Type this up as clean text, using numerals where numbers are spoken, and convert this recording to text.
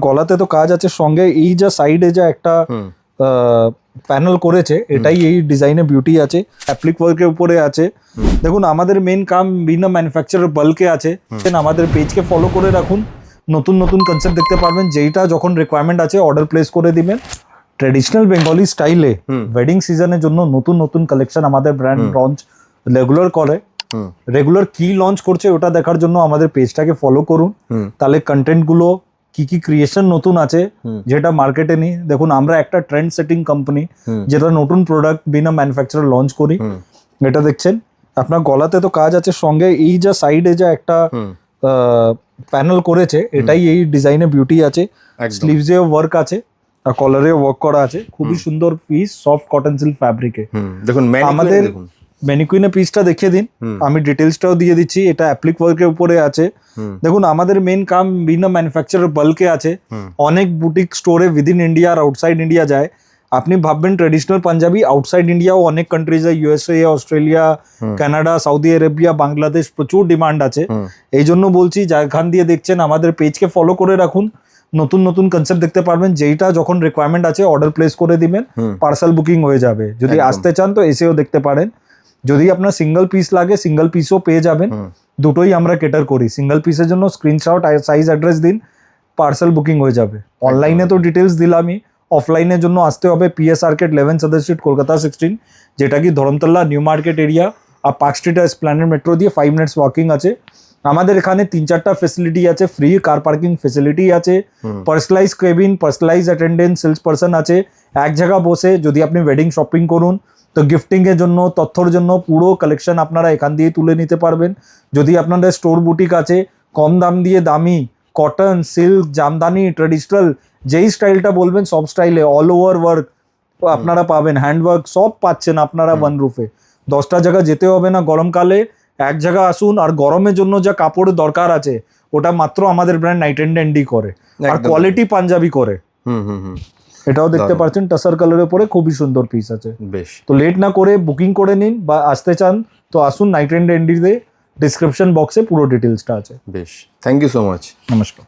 গলাতে তো কাজ আছে, সঙ্গে এই যা সাইডে যা একটা প্যানেল করেছে এটাই এই ডিজাইনের বিউটি আছে। অ্যাপ্লিক ওয়ার্কের উপরে আছে। দেখুন আমাদের মেন কাম বিনা ম্যানুফ্যাকচারার বাল্কে আছে। আমাদের পেজকে ফলো করে রাখুন, নতুন নতুন কনসেপ্ট দেখতে পারবেন। যেইটা যখন রিকোয়ারমেন্ট আছে অর্ডার প্লেস করে দিবেন। ট্রেডিশনাল বেঙ্গলি স্টাইলে ওয়েডিং সিজনের জন্য নতুন নতুন কালেকশন আমাদের ব্র্যান্ড লঞ্চ রেগুলার করে। রেগুলার কি লঞ্চ করছে ওটা দেখার জন্য আমাদের পেজটাকে ফলো করুন। তাহলে কন্টেন্ট গুলো কি কি ক্রিয়েশন নতুন আছে যেটা মার্কেটে নেই। দেখুন আমরা একটা ট্রেন্ড সেটিং কোম্পানি যেটা নতুন প্রোডাক্ট বিনা ম্যানুফ্যাকচারার লঞ্চ করি। এটা দেখছেন আপনার গলাতে তো কাজ আছে, সঙ্গে এই যা সাইডে যা একটা প্যানেল করেছে এটাই এই ডিজাইনের বিউটি আছে। স্লিভসে ওয়ার্ক আছে আর কলারে ওয়ার্ক করা আছে। খুবই সুন্দর পিস, সফট কটন সিল্ক ফ্যাব্রিকে। দেখুন আমাদের ম্যানিকুইনের পিসটা দেখিয়ে দিন, আমি ডিটেলসটাও দিয়ে দিচ্ছি। এটা অ্যাপ্লিক ওয়ার্কের উপরে আছে। দেখুন আমাদের মেন কাম বিনা ম্যানুফ্যাকচারার বাল্কে আছে। অনেক বুটিক স্টোরে উইদিন ইন্ডিয়া আর আউটসাইড ইন্ডিয়া যায়। আপনি ভাববেন ট্রেডিশনাল পাঞ্জাবি আউটসাইড ইন্ডিয়াও অনেক কান্ট্রিজে, USA, Australia, Canada, Saudi Arabia, Bangladesh প্রচুর ডিমান্ড আছে। এই জন্য বলছি যেখান দিয়ে দেখছেন আমাদের পেজকে ফলো করে রাখুন, নতুন নতুন কনসেপ্ট দেখতে পারবেন। যেইটা যখন রিকোয়ারমেন্ট আছে অর্ডার প্লেস করে দিবেন, পার্সেল বুকিং হয়ে যাবে। যদি আসতে চান তো এসেও দেখতে পারেন। যদি আপনার সিঙ্গেল পিস লাগে সিঙ্গেল পিসও পেয়ে যাবেন, দুটোই আমরা কেটার করি। সিঙ্গেল পিসের জন্য স্ক্রিনশট সাইজ অ্যাড্রেস দিন, পার্সেল বুকিং হয়ে যাবে। অনলাইনে তো ডিটেলস দিলামই, অফলাইনের জন্য আসতে হবে পিএস আর্কেট 11 সাদার স্ট্রিট, কলকাতা 16, যেটা কি ধরমতলা নিউ মার্কেট এরিয়া। আর পার্ক স্ট্রিট আর এসপ্ল্যানেড মেট্রো দিয়ে 5 মিনিটস ওয়াকিং আছে। আমাদের এখানে 3-4টা ফেসিলিটি আছে। ফ্রি কার পার্কিং ফেসিলিটি আছে, personalise cabin, personalise attendance, sales person আছে। এক জায়গা বসে যদি আপনি ওয়েডিং শপিং করুন তো গিফটিং এর জন্য, তথ্যর জন্য পুরো কালেকশন আপনারা এখান দিয়ে তুলে নিতে পারবেন। যদি আপনাদের স্টোর বুটিক আছে, কম দাম দিয়ে দামি কটন, সিল্ক, জামদানি, ট্রেডিশনাল যেই স্টাইলটা বলবেন সব স্টাইলে অল ওভার ওয়ার্ক আপনারা পাবেন। হ্যান্ডওয়ার্ক সব পাচ্ছেন আপনারা ওয়ান রুফে। 10টা জায়গা যেতে হবে না গরমকালে, এক জায়গা আসুন। আর গরমের জন্য যা কাপড়ের দরকার আছে ওটা মাত্র আমাদের ব্র্যান্ড নাইট এন্ড ড্যান্ডি করে, আর কোয়ালিটি পাঞ্জাবি করে। এটাও দেখতে পাচ্ছেন টাসার কালারের উপরে, খুবই সুন্দর পিস আছে। বেশ, তো লেট না করে বুকিং করে নিন, বা আসতে চান তো আসুন নাইট এন্ড ড্যান্ডিতে। ডিসক্রিপশন বক্সে পুরো ডিটেলসটা আছে। বেশ, থ্যাংক ইউ সো মাচ। নমস্কার।